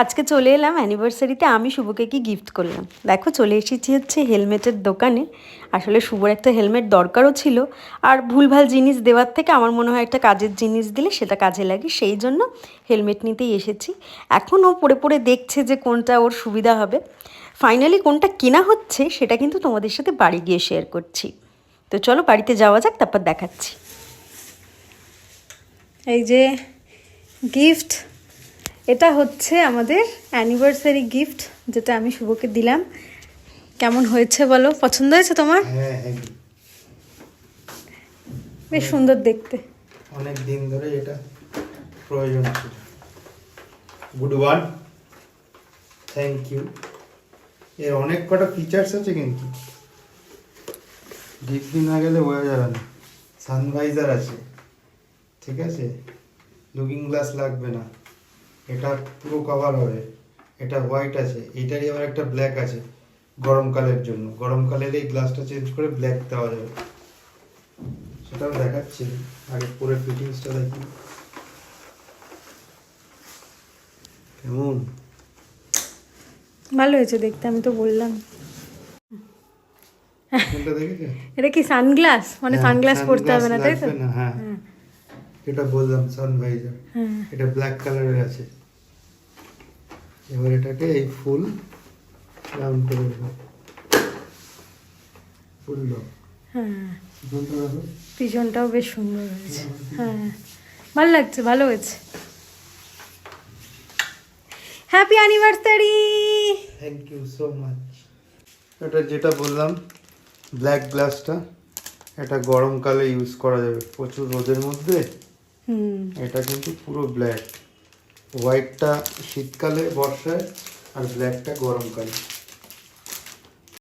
আজকে চলে এলাম অ্যানিভার্সারিতে। আমি শুভকে কি গিফট করলাম দেখো। চলে এসেছি হচ্ছে হেলমেটের দোকানে। আসলে শুভর একটা হেলমেট দরকারও ছিল, আর ভুলভাল জিনিস দেওয়ার থেকে আমার মনে হয় একটা কাজের জিনিস দিলে সেটা কাজে লাগে, সেই জন্য হেলমেট নিতেই এসেছি। এখন ও পড়ে পড়ে দেখছে যে কোনটা ওর সুবিধা হবে। ফাইনালি কোনটা কেনা হচ্ছে সেটা কিন্তু তোমাদের সাথে বাড়ি গিয়ে শেয়ার করছি। তো চলো বাড়িতে যাওয়া যাক, তারপর দেখাচ্ছি। এই যে গিফট, এটা হচ্ছে আমাদের অ্যানিভার্সারি গিফট, যেটা আমি শুভকে দিলাম। কেমন হয়েছে বলো? পছন্দ হয়েছে তোমার? হ্যাঁ, বেশ সুন্দর দেখতে। অনেক দিন ধরে এটা প্রয়োজন ছিল। Good one, thank you. এর অনেক কটা ফিচার্স আছে, কিন্তু ডিপলি না গেলে বোঝা যাবে না। সানভাইজার আছে, ঠিক আছে, লুকিং গ্লাস লাগবে না, এটা পুরো কভার হবে। এটা হোয়াইট আছে, এটারই আবার একটা ব্ল্যাক আছে গরমকালের জন্য। গরমকালে এই গ্লাসটা চেঞ্জ করে ব্ল্যাক দেওয়া যাবে, সেটাও দেখাচ্ছি। আগে পুরো ফিটিংসটা দেখি কেমন। ভালো হয়েছে দেখতে, আমি তো বললাম। কোনটা দেখেছো? এটা কি সানগ্লাস? মানে সানগ্লাস পরতে হবে না, তাই তো? লাগবে না, হ্যাঁ, এটা বললাম সানভাইজার। এটা ব্ল্যাক কালারের আছে। এবার এটাকে এই ফুল রাউন্ড করে দেবো, ফুল দাও। হ্যাঁ, পিছনটা দেখো, পিছনটাও বেশ সুন্দর হয়েছে। হ্যাঁ, ভালো লাগছে, ভালো হয়েছে। Happy anniversary! Thank you so much. এটা যেটা বললাম ব্ল্যাক গ্লাসটা, এটা গরমকালে ইউজ করা যাবে প্রচুর রোদের মধ্যে। এটা কিন্তু পুরো ব্ল্যাক, হোয়াইটটা শীতকালে, বর্ষায়, আর ব্ল্যাকটা গরমকালে।